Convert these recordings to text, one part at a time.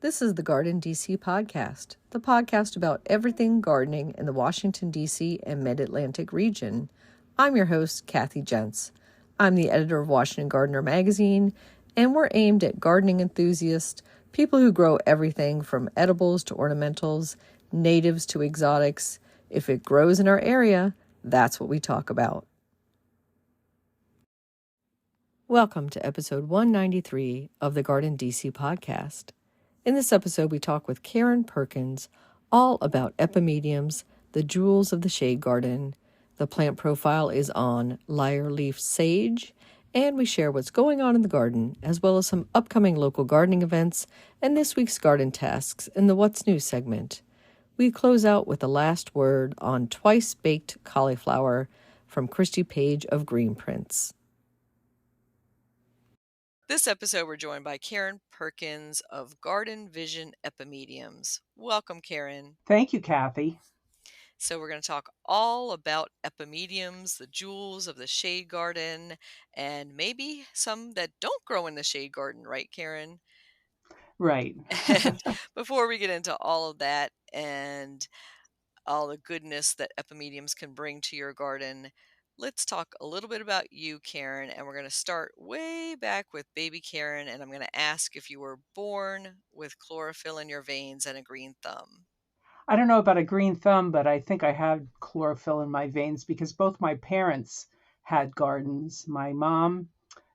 This is the GardenDC podcast, the podcast about everything gardening in the Washington, D.C. and Mid-Atlantic region. I'm your host, Kathy Jentz. I'm the editor of Washington Gardener magazine, and we're aimed at gardening enthusiasts, people who grow everything from edibles to ornamentals, natives to exotics. If it grows in our area, that's what we talk about. Welcome to episode 193 of the GardenDC podcast. In this episode, we talk with Karen Perkins all about Epimediums, the jewels of the shade garden. The plant profile is on Lyreleaf Sage, and we share what's going on in the garden, as well as some upcoming local gardening events and this week's garden tasks in the What's New segment. We close out with the last word on Twice-baked Cauliflower from Christy Page of Green Prints. This episode, we're joined by Karen Perkins of Garden Vision Epimediums. Welcome, Karen. Thank you, Kathy. So we're going to talk all about epimediums, the jewels of the shade garden, and maybe some that don't grow in the shade garden, right, Karen? Right. And before we get into all of that and all the goodness that epimediums can bring to your garden, let's talk a little bit about you, Karen, and we're going to start way back with baby Karen, and I'm going to ask if you were born with chlorophyll in your veins and a green thumb. I don't know about a green thumb, but I think I had chlorophyll in my veins because both my parents had gardens. My mom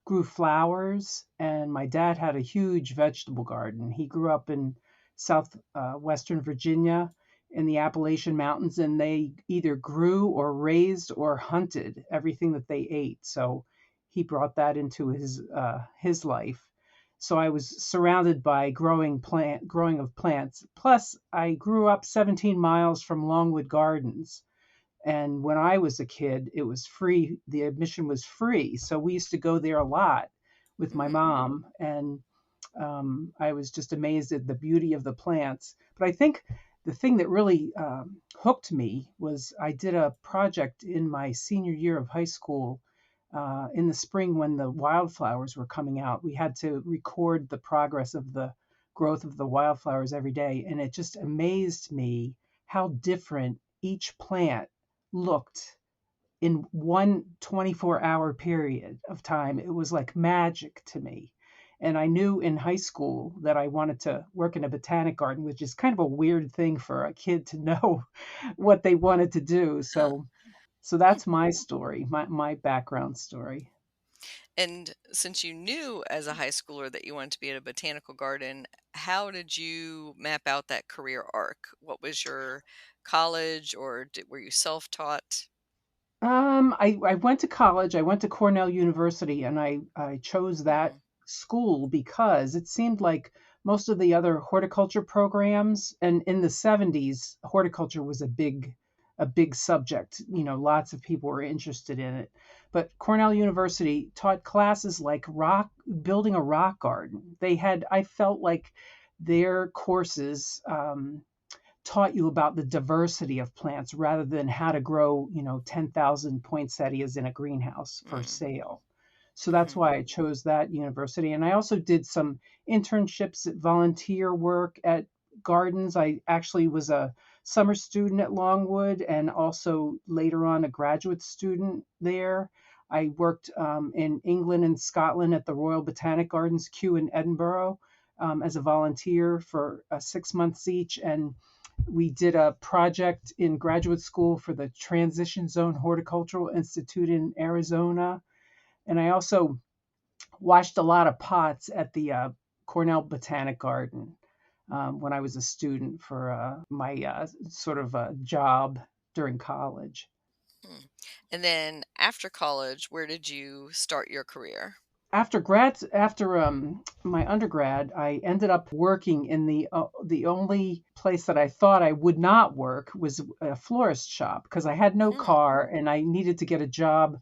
grew flowers, and my dad had a huge vegetable garden. He grew up in southwestern Virginia in the Appalachian Mountains, and they either grew or raised or hunted everything that they ate. So he brought that into his life. So I was surrounded by growing of plants. Plus, I grew up 17 miles from Longwood Gardens. And when I was a kid, it was free. The admission was free. So we used to go there a lot with my mom. And I was just amazed at the beauty of the plants. But I think the thing that really hooked me was I did a project in my senior year of high school in the spring when the wildflowers were coming out. We had to record the progress of the growth of the wildflowers every day. And it just amazed me how different each plant looked in one 24-hour period of time. It was like magic to me. And I knew in high school that I wanted to work in a botanic garden, which is kind of a weird thing for a kid to know what they wanted to do. So that's my story, my background story. And since you knew as a high schooler that you wanted to be at a botanical garden, how did you map out that career arc? What was your college, or were you self-taught? I went to college. I went to Cornell University, and I chose that school because it seemed like most of the other horticulture programs, and in the 70s, horticulture was a big subject. You know, lots of people were interested in it. But Cornell University taught classes like building a rock garden. I felt like their courses taught you about the diversity of plants rather than how to grow, 10,000 poinsettias in a greenhouse for sale. So that's why I chose that university. And I also did some internships at volunteer work at gardens. I actually was a summer student at Longwood and also later on a graduate student there. I worked in England and Scotland at the Royal Botanic Gardens, Kew in Edinburgh, as a volunteer for 6 months each. And we did a project in graduate school for the Transition Zone Horticultural Institute in Arizona. And I also washed a lot of pots at the Cornell Botanic Garden when I was a student for my sort of job during college. And then after college, where did you start your career? After my undergrad, I ended up working in the only place that I thought I would not work was a florist shop because I had no car and I needed to get a job,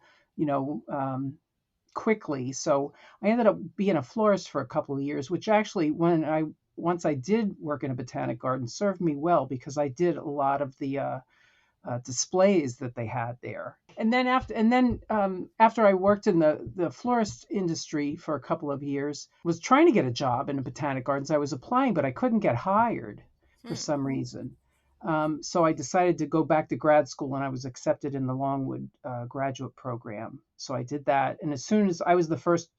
quickly. So I ended up being a florist for a couple of years, which actually, once I did work in a botanic garden, served me well because I did a lot of the displays that they had there. And then after I worked in the florist industry for a couple of years, was trying to get a job in the botanic gardens. I was applying, but I couldn't get hired for Hmm. some reason. So I decided to go back to grad school, and I was accepted in the Longwood graduate program. So I did that, and as soon as I was the first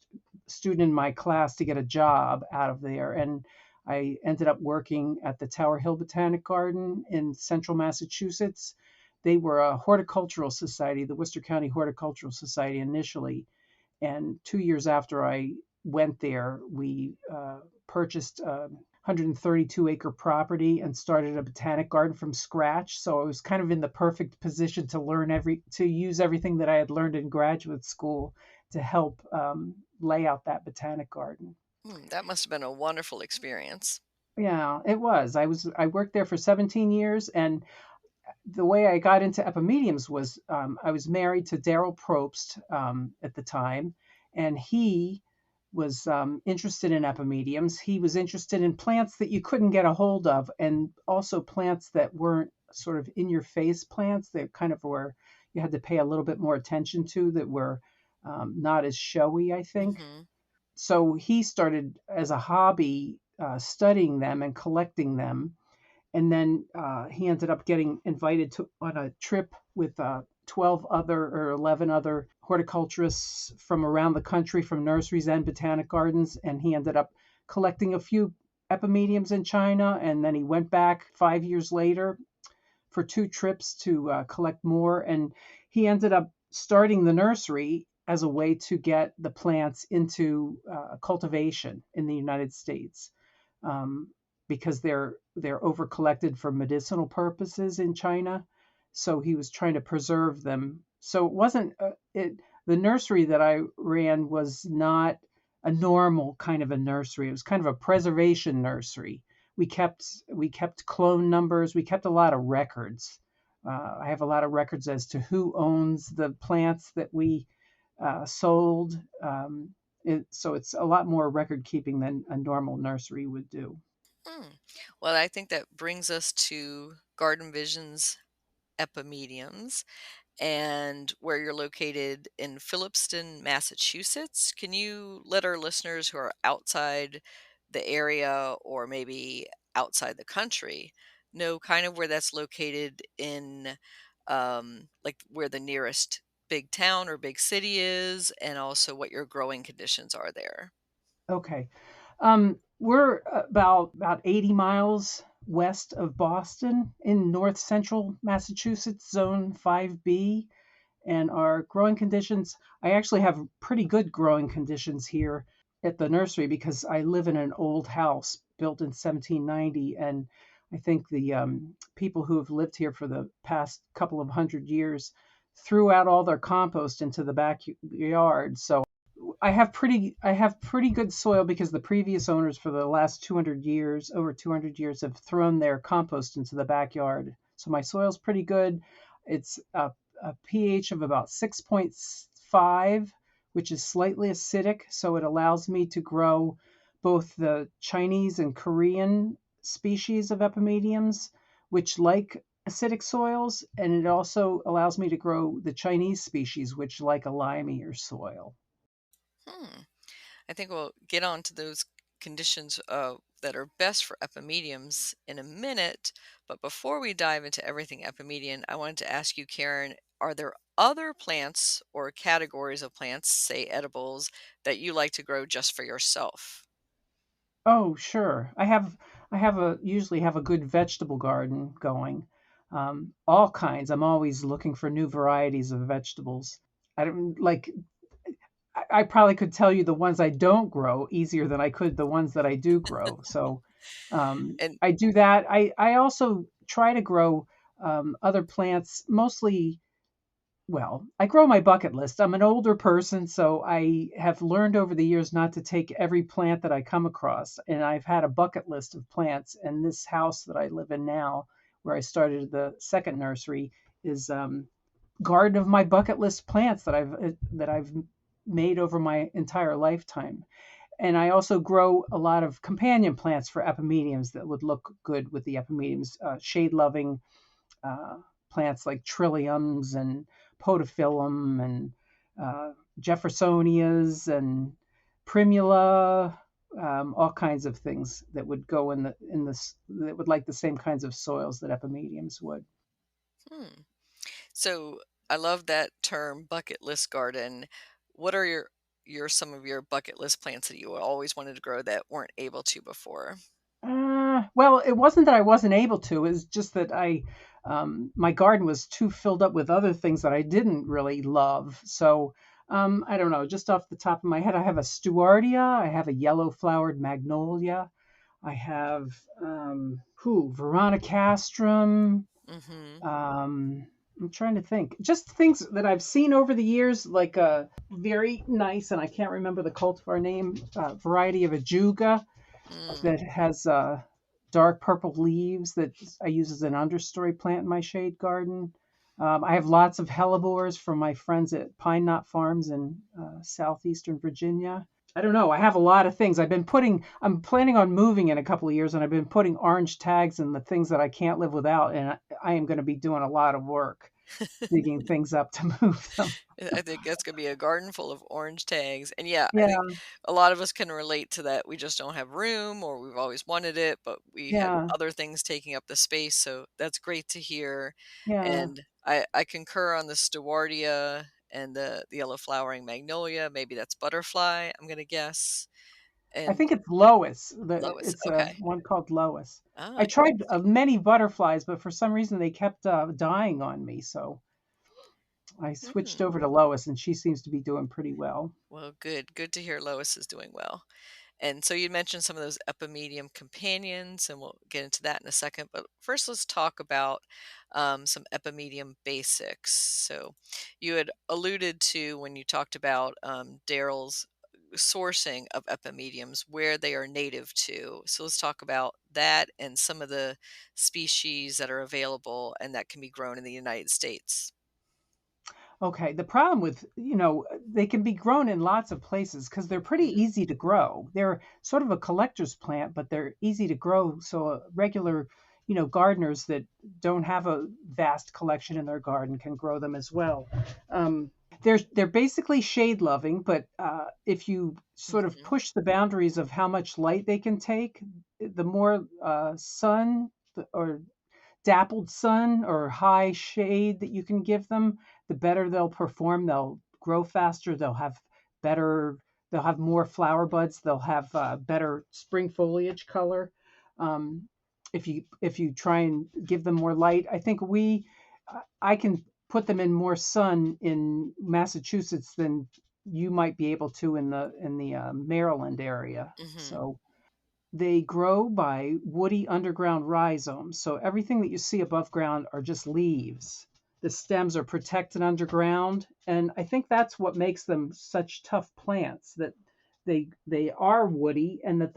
student in my class to get a job out of there, and I ended up working at the Tower Hill Botanic Garden in central Massachusetts. They were a horticultural society, the Worcester County Horticultural Society initially. And 2 years after I went there, we purchased a 132-acre property and started a botanic garden from scratch. So I was kind of in the perfect position to use everything that I had learned in graduate school to help lay out that botanic garden. Hmm, that must have been a wonderful experience. Yeah, it was. I worked there for 17 years, and the way I got into epimediums was I was married to Daryl Probst at the time, and he was interested in epimediums. He was interested in plants that you couldn't get a hold of, and also plants that weren't sort of in your face plants that kind of were you had to pay a little bit more attention to, that were not as showy, I think. Hmm. So he started as a hobby studying them and collecting them, and then he ended up getting invited on a trip with 12 other or 11 other horticulturists from around the country, from nurseries and botanic gardens, and he ended up collecting a few epimediums in China, and then he went back 5 years later for two trips to collect more, and he ended up starting the nursery as a way to get the plants into cultivation in the United States, um, because they're over collected for medicinal purposes in China. So he was trying to preserve them. So it wasn't it. The nursery that I ran was not a normal kind of a nursery. It was kind of a preservation nursery. We kept clone numbers. We kept a lot of records. I have a lot of records as to who owns the plants that we sold. So it's a lot more record keeping than a normal nursery would do. Hmm. Well, I think that brings us to Garden Vision's Epimediums and where you're located in Phillipston, Massachusetts. Can you let our listeners who are outside the area or maybe outside the country know kind of where that's located in, like where the nearest big town or big city is, and also what your growing conditions are there? Okay. We're about 80 miles west of Boston in north central Massachusetts, zone 5B. And our growing conditions, I actually have pretty good growing conditions here at the nursery because I live in an old house built in 1790. And I think the people who have lived here for the past couple of hundred years threw out all their compost into the backyard. So I have pretty good soil because the previous owners for the last 200 years, over 200 years, have thrown their compost into the backyard. So my soil's pretty good. It's a pH of about 6.5, which is slightly acidic, so it allows me to grow both the Chinese and Korean species of epimediums, which like acidic soils, and it also allows me to grow the Chinese species, which like a limier soil. Hmm. I think we'll get on to those conditions that are best for epimediums in a minute. But before we dive into everything epimedian, I wanted to ask you, Karen, are there other plants or categories of plants, say edibles, that you like to grow just for yourself? Oh, sure. I usually have a good vegetable garden going. All kinds. I'm always looking for new varieties of vegetables. I don't like I probably could tell you the ones I don't grow easier than I could the ones that I do grow. So And I do that. I also try to grow other plants, mostly. Well, I grow my bucket list. I'm an older person, so I have learned over the years not to take every plant that I come across. And I've had a bucket list of plants. And this house that I live in now, where I started the second nursery, is garden of my bucket list plants that I've made over my entire lifetime. And I also grow a lot of companion plants for epimediums that would look good with the epimediums, shade loving plants like trilliums and podophyllum and Jeffersonias and primula, all kinds of things that would go in this that would like the same kinds of soils that epimediums would. Hmm. So I love that term, bucket list garden. What are your some of your bucket list plants that you always wanted to grow that weren't able to before? Well, it wasn't that I wasn't able to. It was just that my garden was too filled up with other things that I didn't really love. So, I don't know. Just off the top of my head, I have a Stewardia. I have a yellow flowered magnolia. I have Veronicastrum. Mm-hmm. I'm trying to think. Just things that I've seen over the years, like a very nice, and I can't remember the cultivar name, variety of Ajuga Mm. that has dark purple leaves that I use as an understory plant in my shade garden. I have lots of hellebores from my friends at Pine Knot Farms in southeastern Virginia. I don't know. I have a lot of things. I'm planning on moving in a couple of years, and I've been putting orange tags in the things that I can't live without. And I am going to be doing a lot of work digging things up to move them. I think that's gonna be a garden full of orange tags. And yeah, I think Yeah, a lot of us can relate to that. We just don't have room or we've always wanted it, but we have yeah, other things taking up the space. So that's great to hear. yeah. And I concur on the Stewardia and the yellow flowering magnolia. Maybe that's butterfly, I'm gonna guess. I And think it's Lois. Lois. It's a Okay. one called Lois. Ah, I tried interesting. many butterflies, but for some reason they kept dying on me. So I switched Hmm. over to Lois, and she seems to be doing pretty well. Well, good. Good to hear Lois is doing well. And so you mentioned some of those epimedium companions, and we'll get into that in a second. But first, let's talk about some epimedium basics. So you had alluded to when you talked about Daryl's sourcing of epimediums, where they are native to. So let's talk about that and some of the species that are available and that can be grown in the United States. Okay, the problem with, they can be grown in lots of places because they're pretty Mhm. easy to grow. They're sort of a collector's plant, but they're easy to grow. So regular, gardeners that don't have a vast collection in their garden can grow them as well. Um, they're basically shade loving, but if you sort of Mhm. push the boundaries of how much light they can take, the more sun or dappled sun or high shade that you can give them, the better they'll perform. They'll grow faster. Better. They'll have more flower buds. They'll have better spring foliage color. Um, if you try and give them more light, I can put them in more sun in Massachusetts than you might be able to in the Maryland area. Mhm. So they grow by woody underground rhizomes. So everything that you see above ground are just leaves. The stems are protected underground, and I think that's what makes them such tough plants, that they are woody and that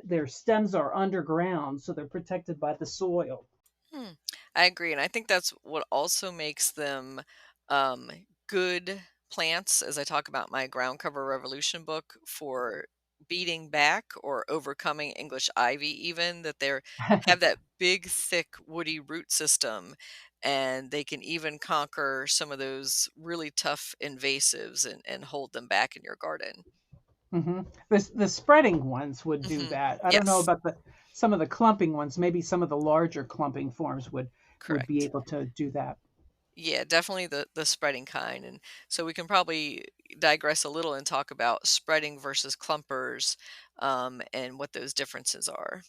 their stems are underground, so they're protected by the soil. Hmm. I agree, and I think that's what also makes them um, good plants. As I talk about my ground cover revolution book for beating back or overcoming English ivy, even that they have that big, thick, woody root system, and they can even conquer some of those really tough invasives and hold them back in your garden. The spreading ones would do Hmm. that. I don't know Yes, about the some of the clumping ones. Maybe some of the larger clumping forms would be correct. able to do that. Yeah, definitely the spreading kind, and so we can probably digress a little and talk about spreading versus clumpers, and what those differences are.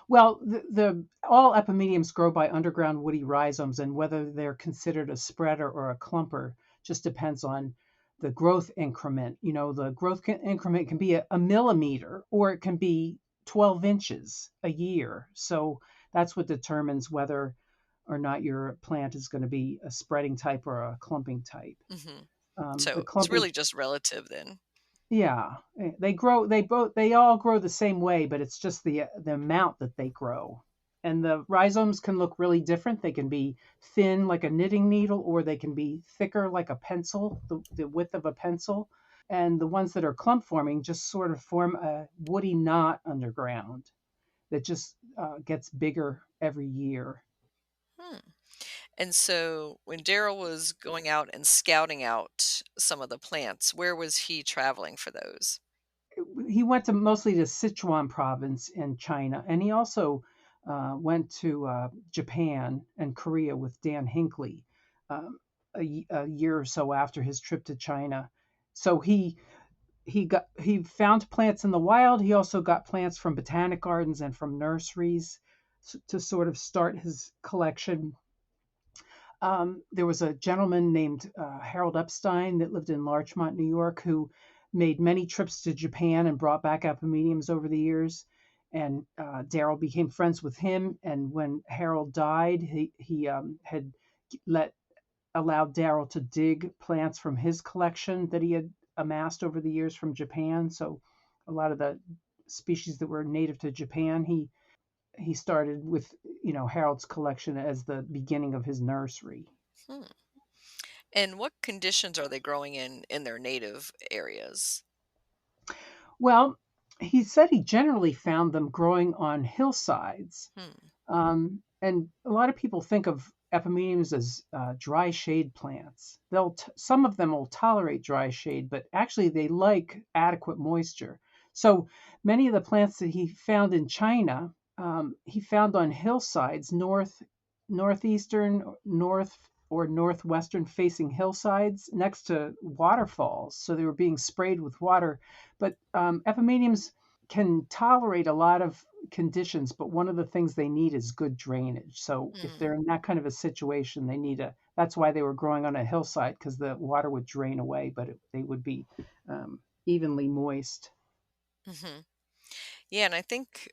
Well, the all epimediums grow by underground woody rhizomes, and whether they're considered a spreader or a clumper just depends on the growth increment. The increment can be a millimeter, or it can be 12 inches a year. So that's what determines whether or not your plant is going to be a spreading type or a clumping type. Hmm. The So it's clumping really just relative then. Yeah, they all grow the same way, but it's just the amount that they grow. And the rhizomes can look really different. They can be thin like a knitting needle, or they can be thicker like a pencil, the width of a pencil. And the ones that are clump forming just sort of form a woody knot underground that just gets bigger every year. Hmm. And so when Daryl was going out and scouting out some of the plants, where was he traveling for those? He went to mostly to Sichuan province in China, and he also went to Japan and Korea with Dan Hinckley um, a year or so after his trip to China. So he found plants in the wild. He also got plants from botanic gardens and from nurseries to sort of start his collection. There was a gentleman named Harold Epstein that lived in Larchmont, New York, who made many trips to Japan and brought back Epimediums over the years. And Daryl became friends with him. And when Harold died, he had let allowed Daryl to dig plants from his collection that he had amassed over the years from Japan. So a lot of the species that were native to Japan, he started with Harold's collection as the beginning of his nursery. Hmm. And what conditions are they growing in their native areas? Well, he said he generally found them growing on hillsides. Hmm. And a lot of people think of epimediums as dry shade plants. Some of them will tolerate dry shade, but actually they like adequate moisture. So many of the plants that he found in China, he found on hillsides, northeastern, north or northwestern facing hillsides next to waterfalls. So they were being sprayed with water. But epimediums can tolerate a lot of conditions, but one of the things they need is good drainage. So if Hmm. they're in that kind of a situation, that's why they were growing on a hillside because the water would drain away, but they would be evenly moist. Hmm. Yeah, and I think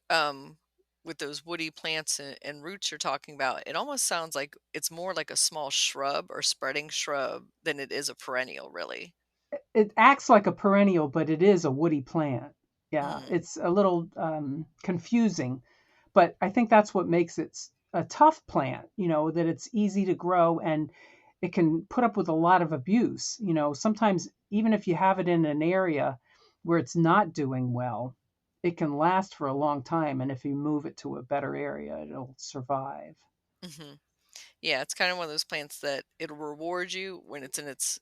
with those woody plants and roots you're talking about, it almost sounds like it's more like a small shrub or spreading shrub than it is a perennial, really. It acts like a perennial, but it is a woody plant. Yeah, Mm, it's a little confusing, but I think that's what makes it a tough plant, that it's easy to grow and it can put up with a lot of abuse. Sometimes even if you have it in an area where it's not doing well, it can last for a long time. And if you move it to a better area, it'll survive. hmm. Yeah, it's kind of one of those plants that it'll reward you when it's in its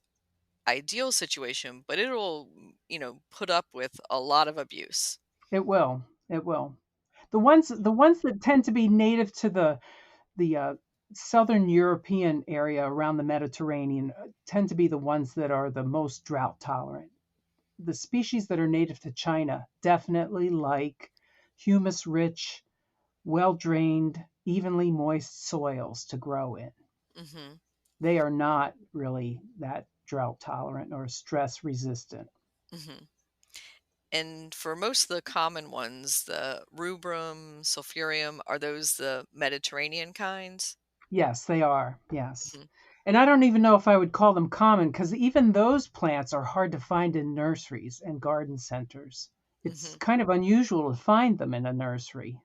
ideal situation, but it'll, put up with a lot of abuse. It will. It will. The ones that tend to be native to the southern European area around the Mediterranean tend to be the ones that are the most drought tolerant. The species that are native to China definitely like humus rich, well drained, evenly moist soils to grow in. Hmm. They are not really that drought tolerant or stress resistant. Hmm. And for most of the common ones, the rubrum, sulfurium, are those the Mediterranean kinds? Yes, they are. Yes. Hmm. And I don't even know if I would call them common because even those plants are hard to find in nurseries and garden centers. It's Hmm. kind of unusual to find them in a nursery.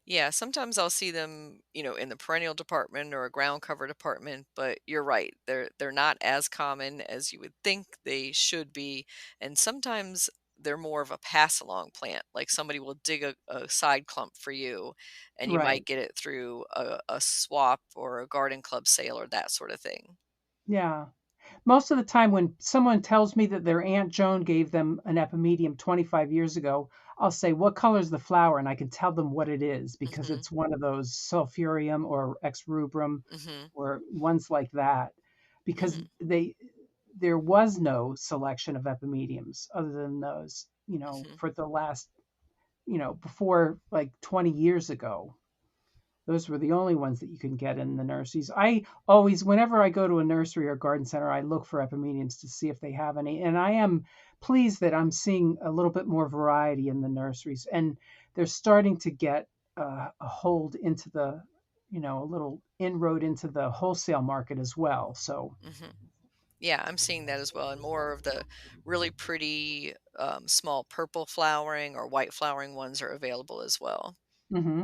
Yeah, sometimes I'll see them, in the perennial department or a ground cover department, but you're right. They're not as common as you would think they should be. And sometimes they're more of a pass along plant. Like somebody will dig a side clump for you and you might Right. get it through a swap or a garden club sale or that sort of thing. Yeah. Most of the time, when someone tells me that their Aunt Joan gave them an epimedium 25 years ago, I'll say, "What color's the flower?" And I can tell them what it is because Hmm. it's one of those sulfurium or ex rubrum Hmm. or ones like that. Because Hmm. there was no selection of epimediums other than those, Hmm. for the last, before like 20 years ago. Those were the only ones that you can get in the nurseries. I always, whenever I go to a nursery or garden center, I look for epimediums to see if they have any. And I am pleased that I'm seeing a little bit more variety in the nurseries. And they're starting to get a hold into a little inroad into the wholesale market as well. So, Hmm. Yeah, I'm seeing that as well, and more of the really pretty small purple flowering or white flowering ones are available as well. hmm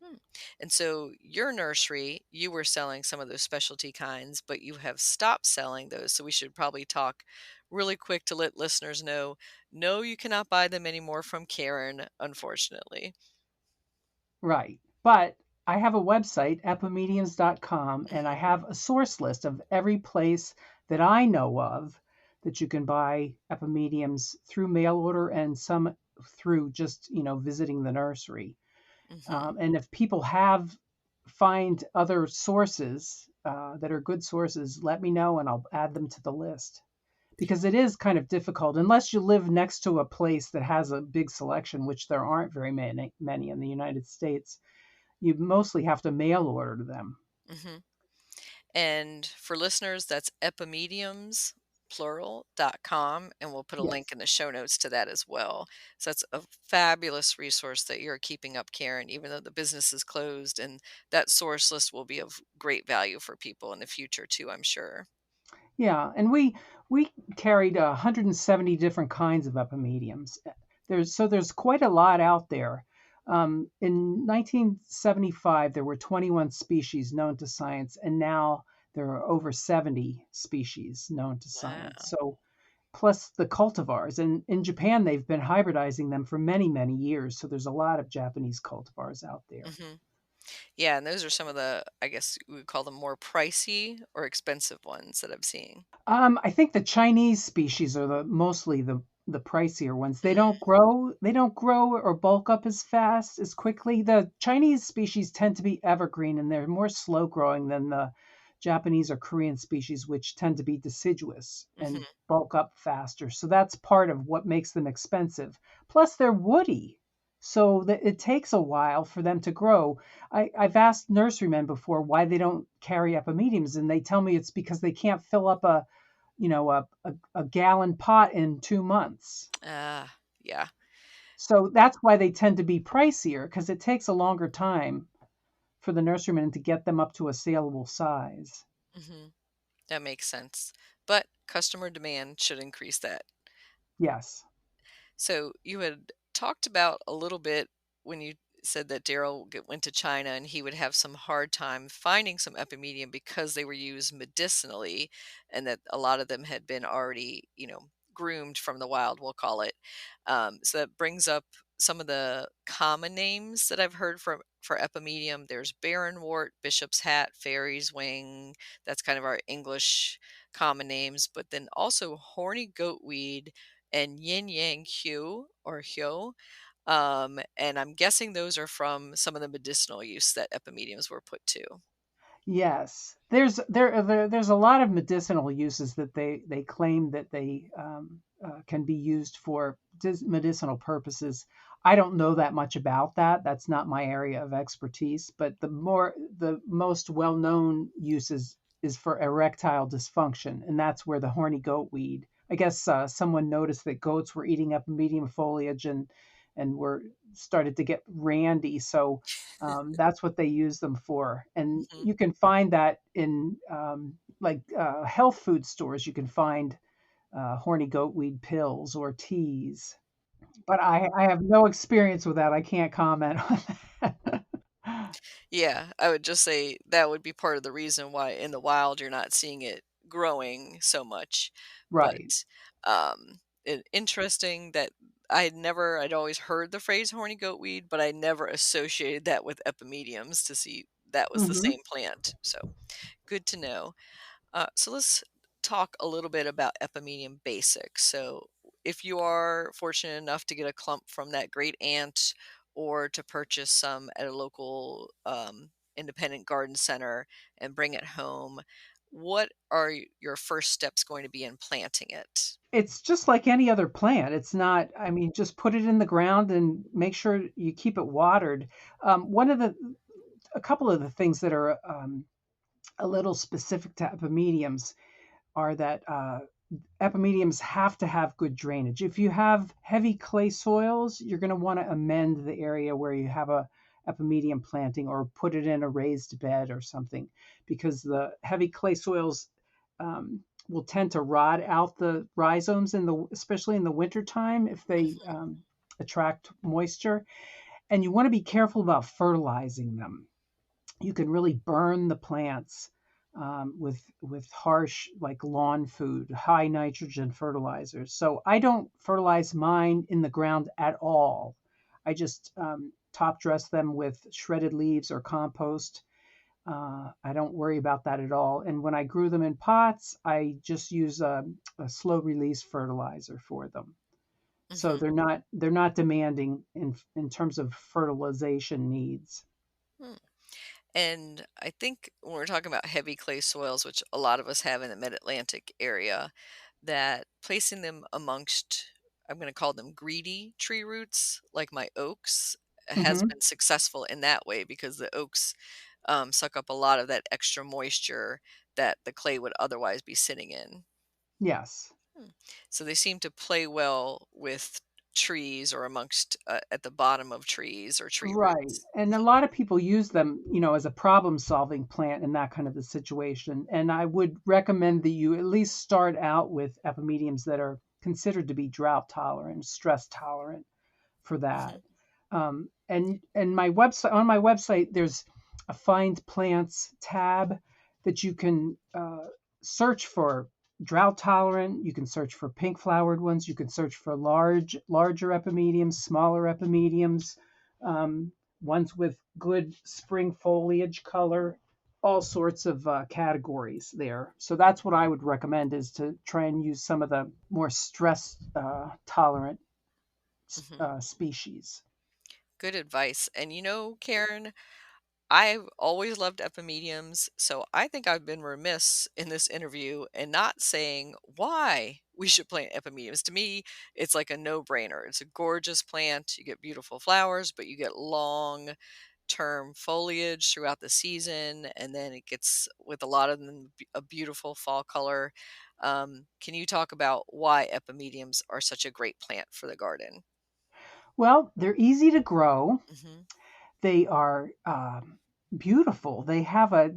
Hmm. And so your nursery, you were selling some of those specialty kinds, but you have stopped selling those. So we should probably talk really quick to let listeners know, no, you cannot buy them anymore from Karen, unfortunately. right. But I have a website, epimediums.com, and I Mhm. have a source list of every place that I know of that you can buy epimediums through mail order and some through just, visiting the nursery. Mhm. And if people find other sources that are good sources, let me know and I'll add them to the list. Because it is kind of difficult unless you live next to a place that has a big selection, which there aren't very many in the United States. You mostly have to mail order them. Mhm. And for listeners, that's epimediums, plural.com, and we'll put a link Yes. in the show notes to that as well. So that's a fabulous resource that you're keeping up, Karen, even though the business is closed. And that source list will be of great value for people in the future too, I'm sure. Yeah, and we carried 170 different kinds of epimediums. There's quite a lot out there. In 1975, there were 21 species known to science, and now there are over 70 species known to science. Wow. So, plus the cultivars, and in Japan, they've been hybridizing them for many, many years. So there's a lot of Japanese cultivars out there. Hmm. Yeah, and those are some of the, I guess we would call them more pricey or expensive ones that I'm seeing. I think the Chinese species are mostly the pricier ones. They Mm. don't grow they don't grow or bulk up as fast as quickly. The Chinese species tend to be evergreen and they're more slow growing than the Japanese or Korean species, which tend to be deciduous and Hmm. bulk up faster. So that's part of what makes them expensive. Plus they're woody. So that it takes a while for them to grow. I've asked nurserymen before why they don't carry epimediums, and they tell me it's because they can't fill up a gallon pot in 2 months. Yeah. So that's why they tend to be pricier because it takes a longer time for the nurseryman to get them up to a saleable size. Hmm. That makes sense. But customer demand should increase that. Yes. So you had talked about a little bit when you said that went to China and he would have some hard time finding some epimedium because they were used medicinally and that a lot of them had been already, groomed from the wild, we'll call it. So that brings up some of the common names that I've heard for epimedium. There's barrenwort, bishop's hat, fairy's wing. That's kind of our English common names, but then also horny goatweed and yin yang hue or hyo. And I'm guessing those are from some of the medicinal use that epimediums were put to. Yes, there's a lot of medicinal uses that they claim that they can be used for medicinal purposes. I don't know that much about that. That's not my area of expertise. But the most well known uses is for erectile dysfunction, and that's where the horny goatweed. I guess someone noticed that goats were eating up medium foliage and were started to get randy, so that's what they use them for. And Mhm. you can find that in health food stores. You can find horny goatweed pills or teas. But I have no experience with that. I can't comment on that. Yeah, I would just say that would be part of the reason why in the wild you're not seeing it growing so much. Right. But interesting that I'd always heard the phrase horny goatweed, but I never associated that with epimediums to see that was the Hmm. same plant. So good to know. So let's talk a little bit about epimedium basics. So if you are fortunate enough to get a clump from that great aunt or to purchase some at a local independent garden center and bring it home, what are your first steps going to be in planting it? It's just like any other plant. It's not, I mean, just put it in the ground and make sure you keep it watered. One of a couple of the things that are a little specific to epimediums are that epimediums have to have good drainage. If you have heavy clay soils, you're going to want to amend the area where you have a epimedium planting or put it in a raised bed or something because the heavy clay soils will tend to rot out the rhizomes especially in the wintertime if they attract moisture. And you want to be careful about fertilizing them. You can really burn the plants with harsh like lawn food, high nitrogen fertilizers. So I don't fertilize mine in the ground at all. I just top dress them with shredded leaves or compost. I don't worry about that at all. And when I grew them in pots, I just use a slow release fertilizer for them. So Hmm. they're not demanding in terms of fertilization needs. And I think when we're talking about heavy clay soils, which a lot of us have in the mid-Atlantic area, that placing them amongst, I'm going to call them greedy tree roots, like my oaks, has Hmm. been successful in that way because the oaks suck up a lot of that extra moisture that the clay would otherwise be sitting in. Yes. Hmm. So they seem to play well with trees or amongst at the bottom of trees or tree Right. roots. And a lot of people use them, as a problem solving plant in that kind of a situation. And I would recommend that you at least start out with epimediums that are considered to be drought tolerant, stress tolerant for Hmm. that. And my website on my website, there's a find plants tab that you can search for drought tolerant. You can search for pink flowered ones. You can search for larger epimediums, smaller epimediums, um, ones with good spring foliage color, all sorts of categories there. So that's what I would recommend, is to try and use some of the more stress tolerant Hmm. species. Good advice. And Karen, I've always loved epimediums, so I think I've been remiss in this interview and not saying why we should plant epimediums. To me, it's like a no-brainer. It's a gorgeous plant. You get beautiful flowers, but you get long-term foliage throughout the season, and then it gets, with a lot of them, a beautiful fall color. Can you talk about why epimediums are such a great plant for the garden? Well, they're easy to grow. Hmm. They are beautiful. They have a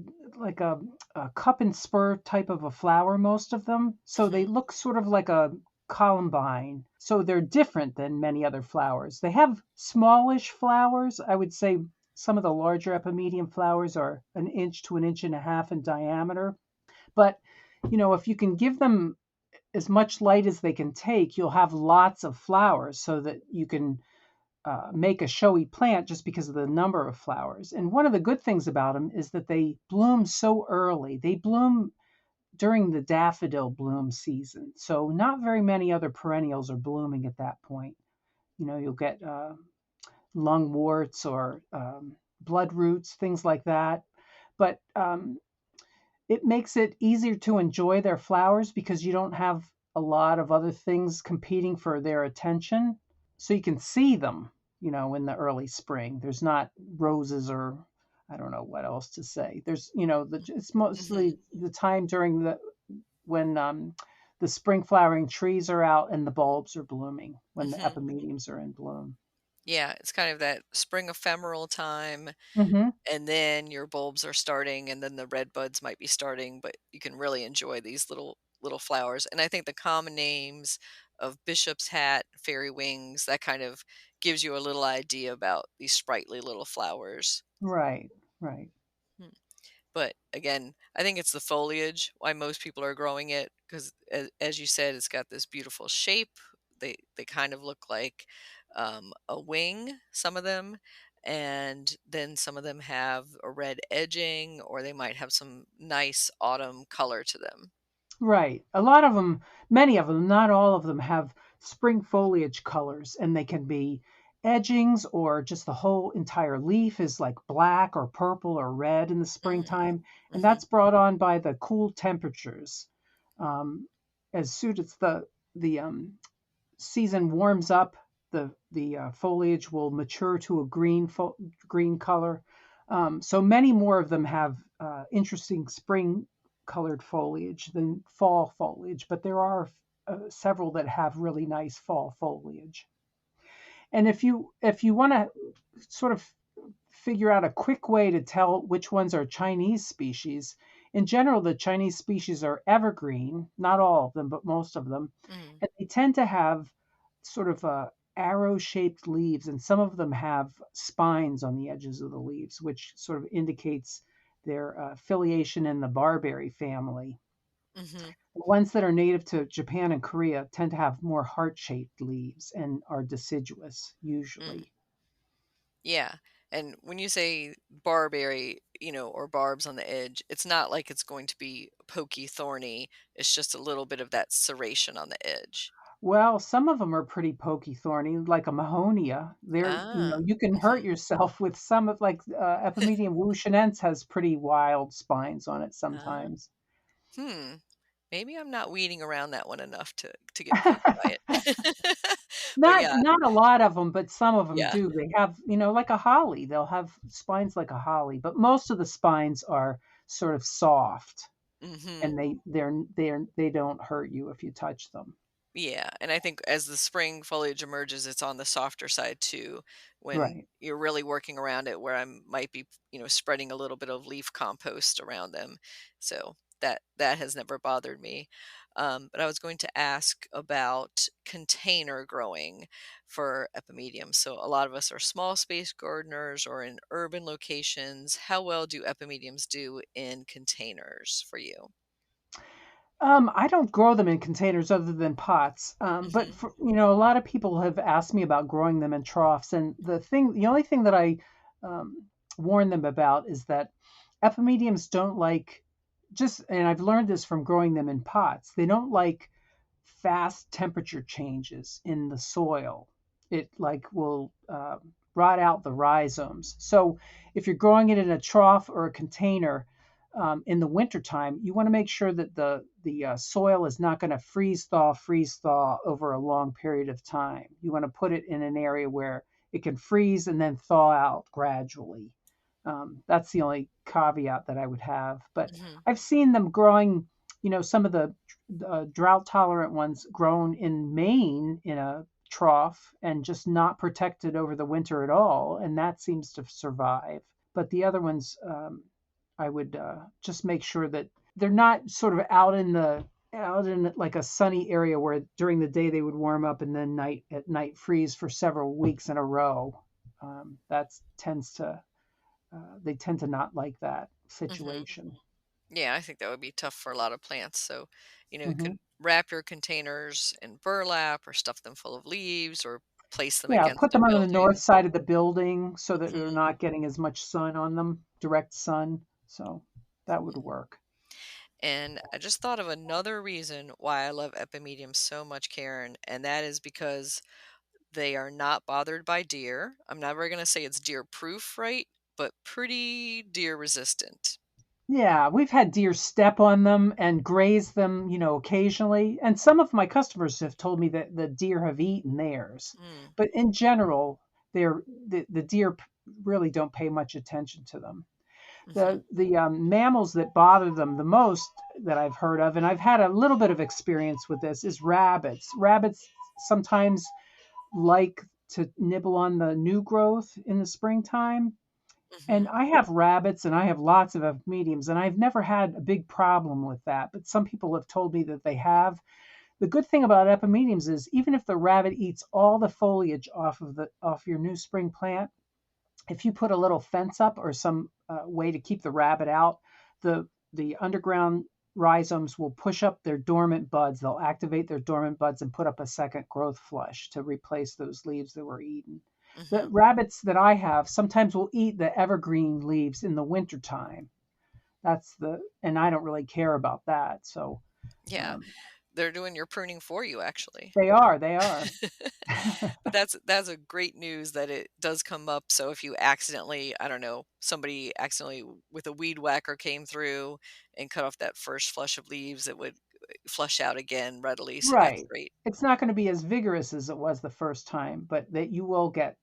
cup and spur type of a flower, most of them. So they Hmm. look sort of like a columbine. So they're different than many other flowers. They have smallish flowers. I would say some of the larger epimedium flowers are an inch to an inch and a half in diameter. But, if you can give them as much light as they can take, you'll have lots of flowers so that you can make a showy plant just because of the number of flowers. And one of the good things about them is that they bloom so early. They bloom during the daffodil bloom season. So not very many other perennials are blooming at that point. You'll get lungworts or blood roots, things like that. But it makes it easier to enjoy their flowers because you don't have a lot of other things competing for their attention. So you can see them, in the early spring. There's not roses or I don't know what else to say. It's Hmm. mostly the time during the when the spring flowering trees are out and the bulbs are blooming, when the Hmm. epimediums are in bloom. Yeah, it's kind of that spring ephemeral time, Hmm. and then your bulbs are starting, and then the red buds might be starting, but you can really enjoy these little flowers. And I think the common names of bishop's hat, fairy wings, that kind of gives you a little idea about these sprightly little flowers. Right, right. Hmm. But again, I think it's the foliage why most people are growing it because, as you said, it's got this beautiful shape. They kind of look like a wing, some of them, and then some of them have a red edging, or they might have some nice autumn color to them. Right. A lot of them, many of them, not all of them, have spring foliage colors, and they can be edgings or just the whole entire leaf is like black or purple or red in the Mm. springtime. And Hmm. that's brought on by the cool temperatures. Um, as soon as the season warms up, the foliage will mature to a green color. So many more of them have interesting spring colored foliage than fall foliage, but there are several that have really nice fall foliage. And if you want to sort of figure out a quick way to tell which ones are Chinese species, in general, the Chinese species are evergreen, not all of them, but most of them. Mm. And they tend to have sort of arrow shaped leaves, and some of them have spines on the edges of the leaves, which sort of indicates their affiliation in the barberry family. Hmm. The ones that are native to Japan and Korea tend to have more heart shaped leaves and are deciduous Mm. usually. Yeah. And when you say barberry, or barbs on the edge, it's not like it's going to be pokey, thorny. It's just a little bit of that serration on the edge. Well, some of them are pretty pokey thorny, like a Mahonia. Ah. You can hurt Mhm. yourself with some of like Epimedium wuchinense has pretty wild spines on it Ah. sometimes. Hmm. Maybe I'm not weeding around that one enough to get poked by it. But yeah, Not a lot of them, but some of them yeah. do. They have, like a holly. They'll have spines like a holly, but most of the spines are sort of soft, Mhm. and they don't hurt you if you touch them. Yeah, and I think as the spring foliage emerges, it's on the softer side too, when Right. you're really working around it where I might be, spreading a little bit of leaf compost around them. So that has never bothered me. But I was going to ask about container growing for epimedium. So a lot of us are small space gardeners or in urban locations. How well do epimediums do in containers for you? I don't grow them in containers other than pots. But Hmm. a lot of people have asked me about growing them in troughs, and the only thing that I um, warn them about is that epimediums don't like and I've learned this from growing them in pots. They don't like fast temperature changes in the soil. It like will rot out the rhizomes. So if you're growing it in a trough or a container in the wintertime, you want to make sure that the soil is not going to freeze thaw over a long period of time. You want to put it in an area where it can freeze and then thaw out gradually. That's the only caveat that I would have. But Hmm. I've seen them growing, some of the drought tolerant ones grown in Maine in a trough and just not protected over the winter at all. And that seems to survive. But the other ones, I would just make sure that they're not sort of out in like a sunny area where during the day they would warm up and then at night freeze for several weeks in a row. That tends to They tend to not like that Hmm. situation. Yeah, I think that would be tough for a lot of plants. So, you Hmm. could wrap your containers in burlap or stuff them full of leaves or place them Yeah, against put a them on the north building. side of the building so that they're Hmm. not getting as much sun on them, direct sun. So that would Hmm. work. And I just thought of another reason why I love epimediums so much, Karen, and that is because they are not bothered by deer. I'm never going to say it's deer proof, right? But pretty deer resistant. Yeah, we've had deer step on them and graze them, occasionally. And some of my customers have told me that the deer have eaten theirs. Mm, But in general, the deer really don't pay much attention to them. hmm. The mammals that bother them the most that I've heard of, and I've had a little bit of experience with this, is rabbits. Rabbits sometimes like to nibble on the new growth in the springtime. And Hmm. I have rabbits and I have lots of mediums, and I've never had a big problem with that. But some people have told me that they have. The good thing about epimediums is even if the rabbit eats all the foliage off your new spring plant, if you put a little fence up or some way to keep the rabbit out, the underground rhizomes will push up their dormant buds. They'll activate their dormant buds and put up a second growth flush to replace those leaves that were eaten. The Hmm. rabbits that I have sometimes will eat the evergreen leaves in the wintertime. And I don't really care about that. So Yeah, um, they're doing your pruning for you, actually. they are. But that's a great news that it does come up, so if you accidentally, I don't know, somebody accidentally with a weed whacker came through and cut off that first flush of leaves, it would flush out again readily, so that's Right. great. It's not going to be as vigorous as it was the first time, but that you will get,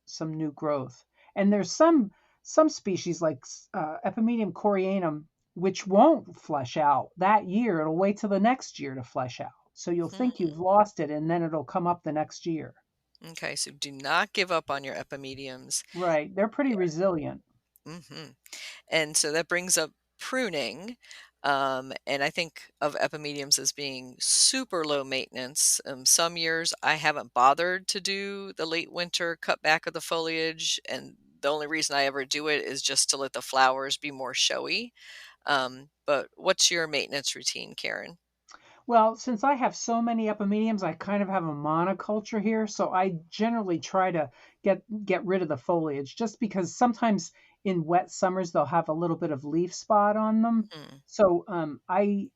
some new growth. And there's some species like Epimedium corianum which won't flesh out that year. It'll wait till the next year to flesh out. So you'll think Hmm. you've lost it and then it'll come up the next year. Okay, so do not give up on your epimediums. Right. They're pretty resilient. Mhm. And so that brings up pruning. And I think of epimediums as being super low maintenance. Some years I haven't bothered to do the late winter cutback of the foliage. And the only reason I ever do it is just to let the flowers be more showy. But what's your maintenance routine, Karen? Well, since I have so many epimediums, I kind of have a monoculture here. So I generally try to get rid of the foliage, just because sometimes in wet summers they'll have a little bit of leaf spot on them. Mm, So I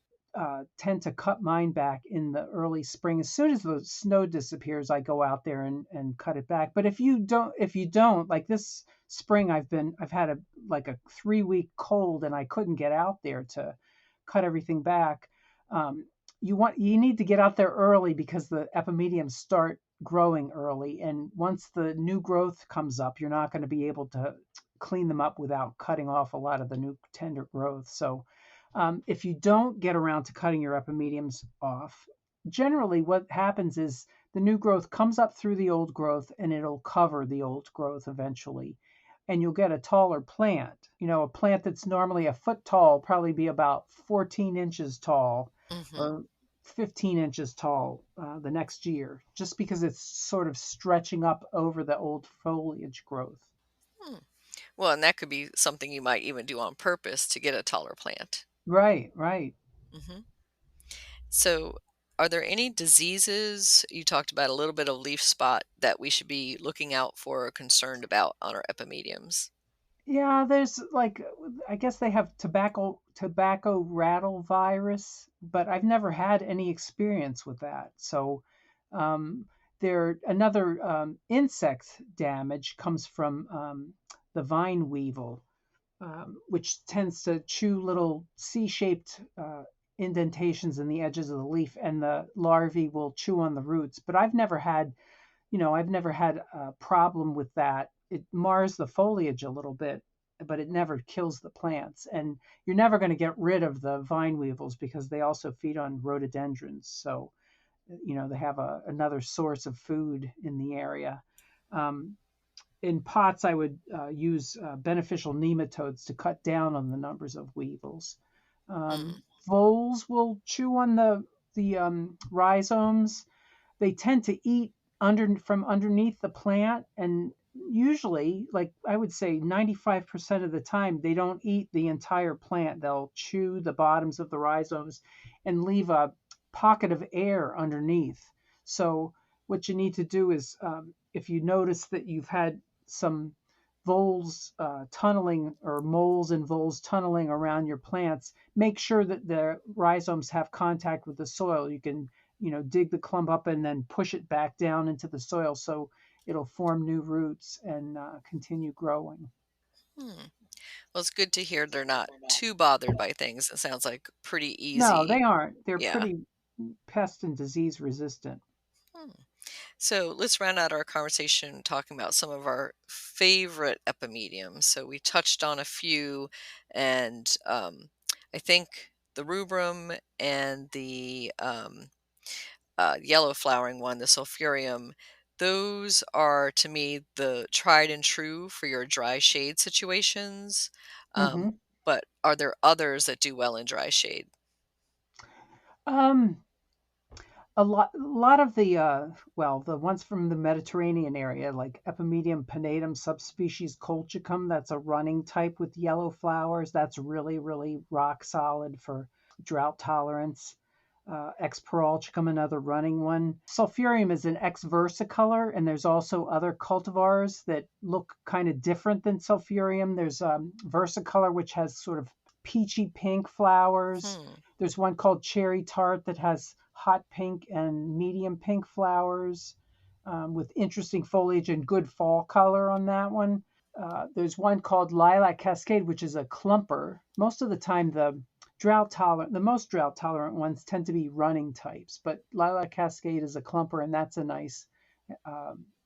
tend to cut mine back in the early spring. As soon as the snow disappears, I go out there and cut it back. But if you don't, like this spring, I've had like a 3 week cold and I couldn't get out there to cut everything back. Um, you need to get out there early because the epimediums start growing early, and once the new growth comes up, you're not going to be able to clean them up without cutting off a lot of the new tender growth. So if you don't get around to cutting your epimediums off, generally what happens is the new growth comes up through the old growth and it'll cover the old growth eventually. And you'll get a taller plant. A plant that's normally a foot tall, probably be about 14 inches tall hmm or 15 inches tall the next year, just because it's sort of stretching up over the old foliage growth. Hmm. Well, and that could be something you might even do on purpose to get a taller plant. Right, right. hmm So, are there any diseases you talked about a little bit of leaf spot that we should be looking out for or concerned about on our epimediums? Yeah, there's like I guess they have tobacco rattle virus, but I've never had any experience with that. So um, there another insect damage comes from the vine weevil, which tends to chew little C-shaped indentations in the edges of the leaf, and the larvae will chew on the roots. But I've never had a problem with that. It mars the foliage a little bit, but it never kills the plants. And you're never going to get rid of the vine weevils because they also feed on rhododendrons. So, they have another source of food in the area. Um, in pots, I would use beneficial nematodes to cut down on the numbers of weevils. Um, Mm, Voles will chew on the rhizomes. They tend to eat from underneath the plant, and usually, like I would say 95% of the time, they don't eat the entire plant. They'll chew the bottoms of the rhizomes and leave a pocket of air underneath. So what you need to do is, if you notice that you've had some voles tunneling, or moles and voles tunneling around your plants, make sure that the rhizomes have contact with the soil. You can dig the clump up and then push it back down into the soil so it'll form new roots and continue growing. hmm. Well, it's good to hear they're not too bothered by things. It sounds like pretty No, easy. they aren't. They're Yeah. pretty pest and disease resistant. Hmm. So let's round out our conversation talking about some of our favorite epimediums. So we touched on a few, and I think the rubrum and the yellow flowering one, the sulfurium, those are to me the tried and true for your dry shade situations. Um, Hmm. but are there others that do well in dry shade? Um, a lot of the ones from the Mediterranean area, like Epimedium pinnatum subspecies colchicum, that's a running type with yellow flowers. That's really, really rock solid for drought tolerance. X Peralchicum, another running one. Sulfurium is an X versicolor, and there's also other cultivars that look kind of different than Sulfurium. There's versicolor, which has sort of peachy pink flowers. Hmm. There's one called Cherry Tart that has hot pink and medium pink flowers, with interesting foliage and good fall color on that one. There's one called Lilac Cascade, which is a clumper. Most of the time, the most drought tolerant ones tend to be running types, but Lilac Cascade is a clumper, and that's a nice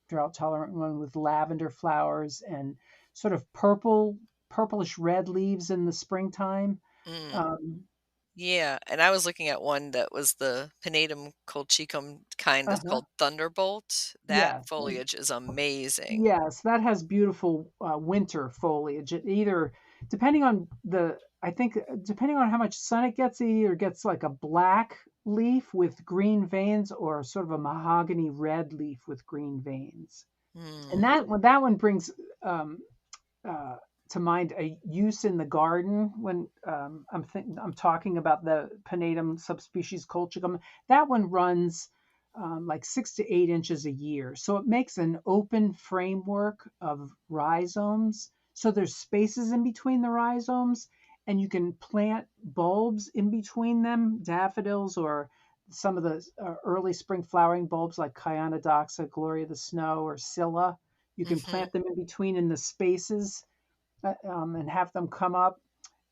drought tolerant one with lavender flowers and sort of purplish red leaves in the springtime. Mm. Um, Yeah, and I was looking at one that was the Penatum colchicum kind that's uh-huh. called Thunderbolt. That Yeah, foliage is amazing. yes, that has beautiful winter foliage. It either, depending on I think depending on how much sun it gets, it either gets like a black leaf with green veins or sort of a mahogany red leaf with green veins. And Mm, that one brings um, uh, to mind a use in the garden when I'm talking about the Penatum subspecies colchicum. That one runs like 6 to 8 inches a year. So it makes an open framework of rhizomes. So there's spaces in between the rhizomes, and you can plant bulbs in between them, daffodils or some of the early spring flowering bulbs like Chionodoxa, Gloria of the Snow, or Scilla. You can Mm-hmm. plant them in between in the spaces and have them come up.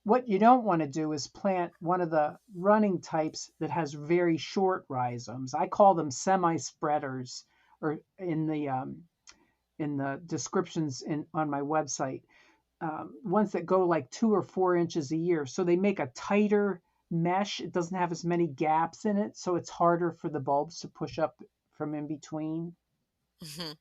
What you don't want to do is plant one of the running types that has very short rhizomes. I call them semi-spreaders, or in the descriptions on my website, ones that go like 2 or 4 inches a year. So they make a tighter mesh. It doesn't have as many gaps in it, so it's harder for the bulbs to push up from in between. Mm-hmm.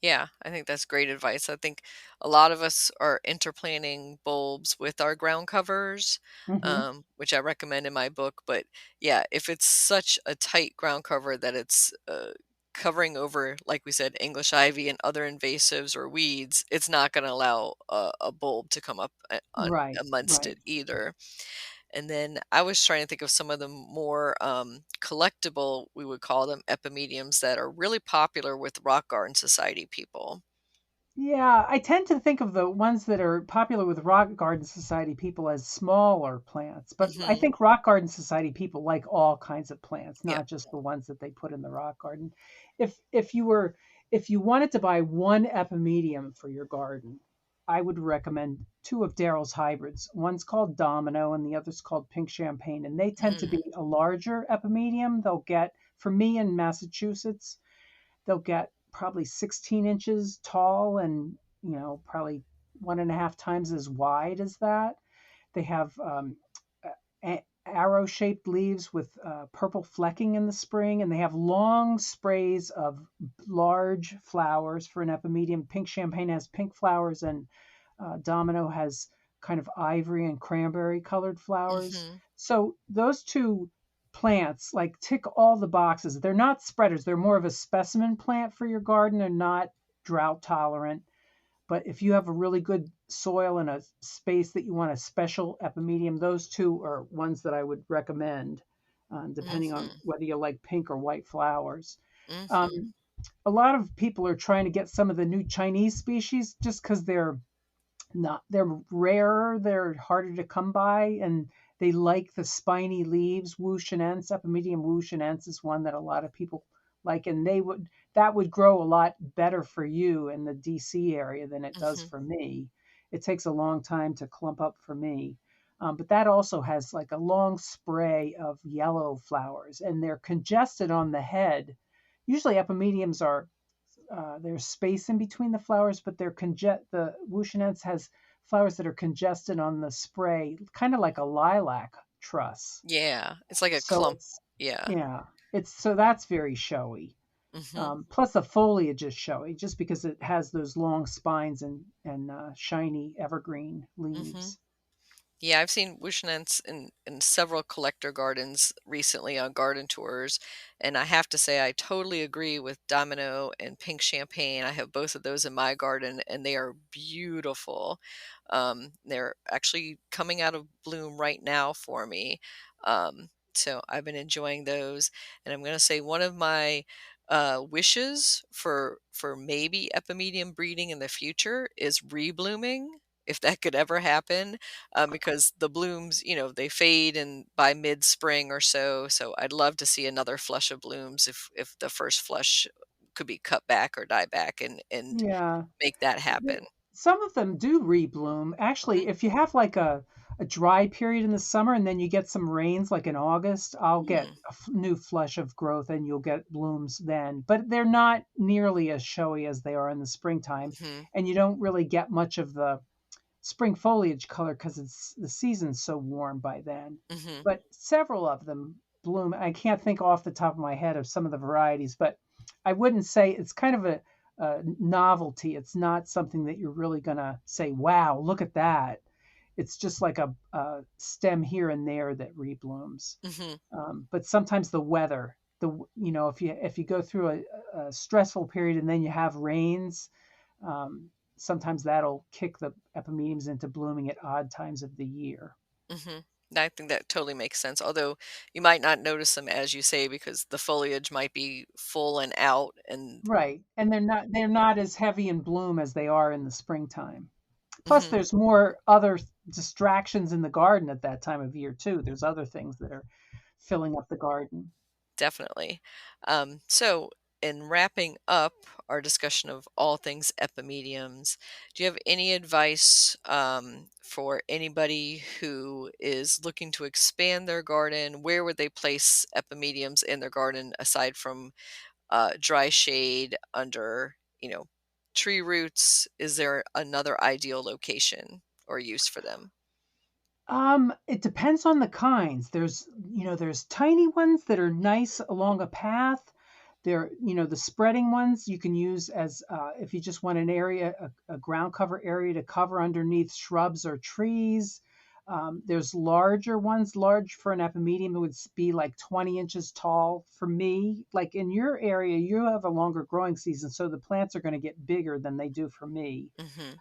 Yeah, I think that's great advice. I think a lot of us are interplanting bulbs with our ground covers, Hmm. which I recommend in my book. But yeah, if it's such a tight ground cover that it's covering over, like we said, English ivy and other invasives or weeds, it's not going to allow a bulb to come up Right, amongst right. it either. And then I was trying to think of some of the more collectible, we would call them epimediums, that are really popular with rock garden society people. Yeah, I tend to think of the ones that are popular with Rock Garden Society people as smaller plants, but I Hmm. think Rock Garden Society people like all kinds of plants, Yeah. not just the ones that they put in the rock garden. If you were if you wanted to buy one epimedium for your garden, I would recommend two of Daryl's hybrids. One's called Domino and the other's called Pink Champagne, and they tend to Mm, be a larger epimedium. They'll get, for me in Massachusetts, they'll get probably 16 inches tall and, probably 1.5 times as wide as that. They have arrow shaped leaves with purple flecking in the spring, and they have long sprays of large flowers for an epimedium. Pink Champagne has pink flowers, and Domino has kind of ivory and cranberry colored flowers. mhm, So those two plants like tick all the boxes. They're not spreaders, they're more of a specimen plant for your garden. They're not drought tolerant. But if you have a really good soil and a space that you want a special epimedium, those two are ones that I would recommend, depending on mhm, whether you like pink or white flowers. mhm, Um, a lot of people are trying to get some of the new Chinese species just because they're rarer, they're harder to come by, and they like the spiny leaves. Wu Shenense, Epimedium Wu Shenense is one that a lot of people like, and that would grow a lot better for you in the DC area than it does mhm. for me. It takes a long time to clump up for me. But that also has like a long spray of yellow flowers, and they're congested on the head. Usually, epimediums are there's space in between the flowers, but the Wushinets has flowers that are congested on the spray, kind of like a lilac truss. Yeah, it's like a So clump. it's Yeah. yeah, it's so that's very showy. Mhm, Plus the foliage is showy, just because it has those long spines and shiny evergreen mhm. leaves. Yeah, I've seen Wushnants in several collector gardens recently on garden tours, and I have to say I totally agree with Domino and Pink Champagne. I have both of those in my garden, and they are beautiful. They're actually coming out of bloom right now for me. So I've been enjoying those, and I'm going to say one of my wishes for maybe epimedium breeding in the future is reblooming, if that could ever happen, because the blooms, they fade and by mid-spring or so. So I'd love to see another flush of blooms if the first flush could be cut back or die back and Yeah. make that happen. Some of them do rebloom. Actually, if you have like a dry period in the summer and then you get some rains like in August, I'll get Mm-hmm. a new flush of growth and you'll get blooms then. But they're not nearly as showy as they are in the springtime. Hmm. And you don't really get much of the spring foliage color because it's the season's so warm by then. Hmm. But several of them bloom. I can't think off the top of my head of some of the varieties, but I wouldn't say it's kind of a novelty. It's not something that you're really going to say, wow, look at that. It's just like a stem here and there that reblooms. Hmm. But sometimes the weather, if you go through a stressful period and then you have rains, sometimes that'll kick the epimediums into blooming at odd times of the year. Hmm. I think that totally makes sense. Although you might not notice them as you say because the foliage might be full and out and Right. And they're not as heavy in bloom as they are in the springtime. Plus, mhm, there's more other distractions in the garden at that time of year too. There's other things that are filling up the garden. definitely. So in wrapping up our discussion of all things epimediums, do you have any advice for anybody who is looking to expand their garden? Where would they place epimediums in their garden aside from dry shade under, tree roots? Is there another ideal location or use for them? It depends on the kinds. There's tiny ones that are nice along a path. The spreading ones you can use as if you just want an area, a ground cover area to cover underneath shrubs or trees. There's larger ones. Large for an epimedium, it would be like 20 inches tall. For me, like in your area, you have a longer growing season, so the plants are going to get bigger than they do for me.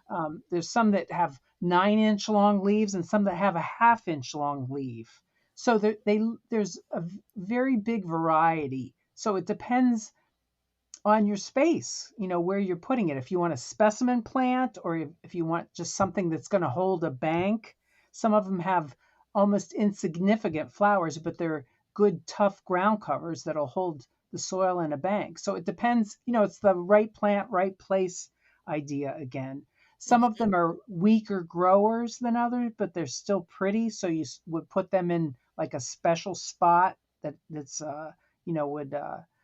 Hmm. There's some that have 9-inch long leaves and some that have a half-inch long leaf. So there's a very big variety. So it depends on your space, where you're putting it. If you want a specimen plant or if you want just something that's going to hold a bank, some of them have almost insignificant flowers, but they're good, tough ground covers that'll hold the soil in a bank. So it depends, it's the right plant, right place idea again. Some of Hmm. them are weaker growers than others, but they're still pretty. So you would put them in like a special spot that's would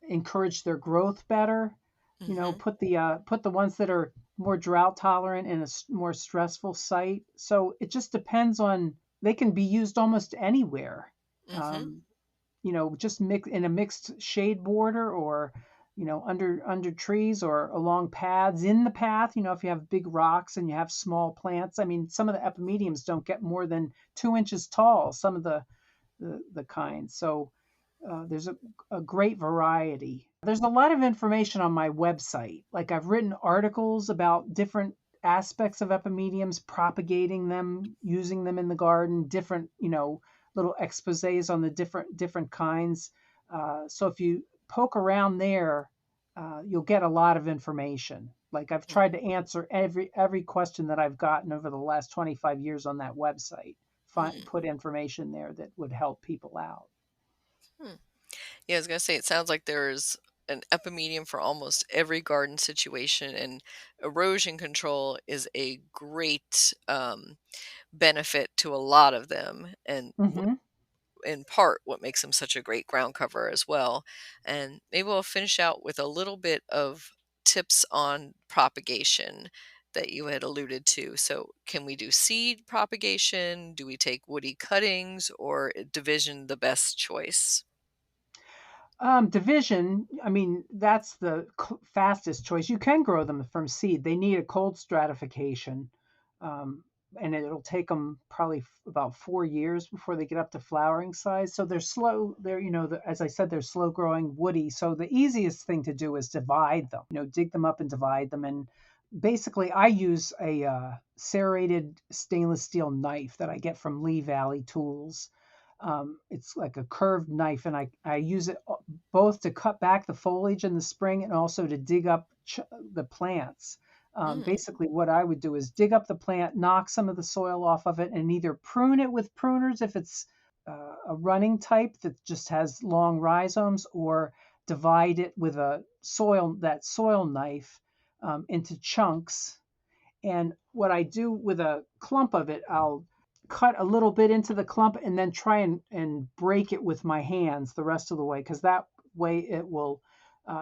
encourage their growth better. Hmm. Put the ones that are more drought tolerant in a more stressful site. So it just depends on. They can be used almost anywhere. Hmm. Um, just mix in a mixed shade border or under trees or along paths in the path. If you have big rocks and you have small plants. I mean, some of the epimediums don't get more than 2 inches tall. Some of the kinds. So there's a great variety. There's a lot of information on my website. Like I've written articles about different aspects of epimediums, propagating them, using them in the garden, different, little exposés on the different kinds. So if you poke around there, you'll get a lot of information. Like I've tried to answer every question that I've gotten over the last 25 years on that website. Put information there that would help people out. Hmm. Yeah, I was gonna say it sounds like there's an epimedium for almost every garden situation, and erosion control is a great benefit to a lot of them, and Hmm. in part what makes them such a great ground cover as well. And maybe we'll finish out with a little bit of tips on propagation that you had alluded to. So, can we do seed propagation? Do we take woody cuttings, or division the best choice? Division, I mean, that's the fastest choice. You can grow them from seed. They need a cold stratification, um, and it'll take them probably about 4 years before they get up to flowering size. So they're slow. As I said, they're slow growing, woody. So the easiest thing to do is divide them. Dig them up and divide them. And basically, I use a serrated stainless steel knife that I get from Lee Valley Tools. It's like a curved knife, and I use it both to cut back the foliage in the spring and also to dig up the plants. Mm, Basically, what I would do is dig up the plant, knock some of the soil off of it, and either prune it with pruners if it's a running type that just has long rhizomes, or divide it with that soil knife into chunks. And what I do with a clump of it, I'll cut a little bit into the clump and then try and break it with my hands the rest of the way, because that way it will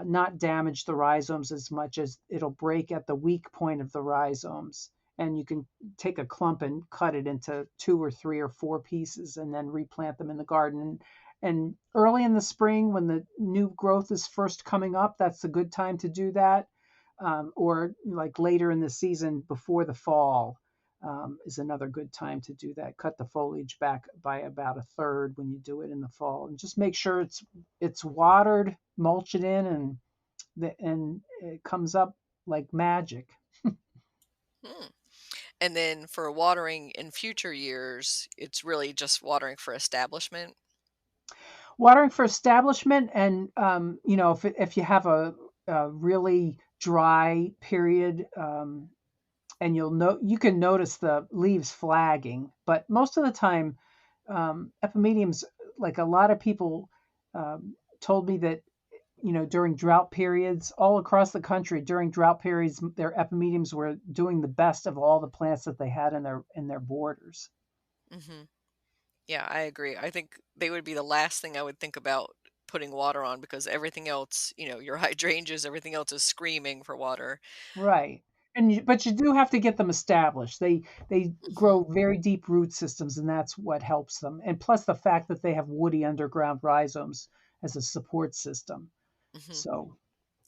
not damage the rhizomes as much as it'll break at the weak point of the rhizomes. And you can take a clump and cut it into 2 or 3 or 4 pieces and then replant them in the garden. And early in the spring, when the new growth is first coming up, that's a good time to do that. Or like later in the season before the fall is another good time to do that. Cut the foliage back by about a third when you do it in the fall, and just make sure it's watered, mulch it in, and it comes up like magic. mm. And then for watering in future years, it's really just watering for establishment. Watering for establishment, and if you have a really dry period, and you can notice the leaves flagging, but most of the time, epimediums, like a lot of people told me that during drought periods all across the country, during drought periods, their epimediums were doing the best of all the plants that they had in their borders. Hmm. Yeah, I agree. I think they would be the last thing I would think about putting water on because everything else, your hydrangeas, everything else is screaming for water. Right. But you do have to get them established. They Hmm. grow very deep root systems, and that's what helps them. And plus the fact that they have woody underground rhizomes as a support system. Hmm. So,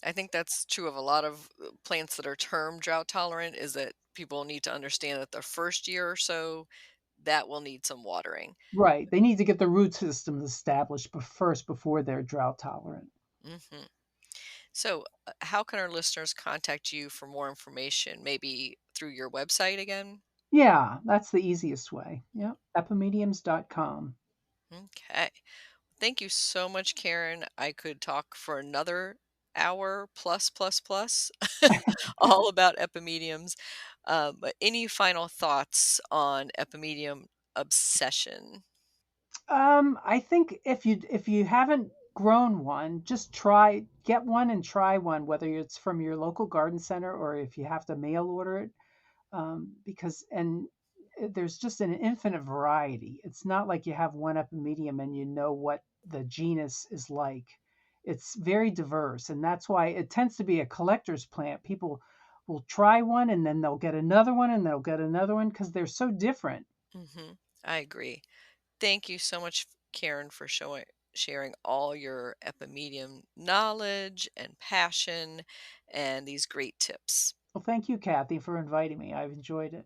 I think that's true of a lot of plants that are term drought tolerant is that people need to understand that the first year or so that will need some watering. right, they need to get the root systems established first before they're drought tolerant. Hmm. So, how can our listeners contact you for more information? Maybe through your website again? Yeah, that's the easiest way. Yeah, epimediums.com. Okay. Thank you so much, Karen. I could talk for another hour plus, plus, plus, all about epimediums. But any final thoughts on epimedium obsession? I think if you haven't grown one, just get one and try one, whether it's from your local garden center or if you have to mail order it, because and there's just an infinite variety. It's not like you have one epimedium and you know what the genus is like. It's very diverse, and that's why it tends to be a collector's plant. People will try one and then they'll get another one and they'll get another one because they're so different. Hmm. I agree. Thank you so much, Karen, for sharing all your epimedium knowledge and passion and these great tips. Well, thank you, Kathy, for inviting me. I've enjoyed it.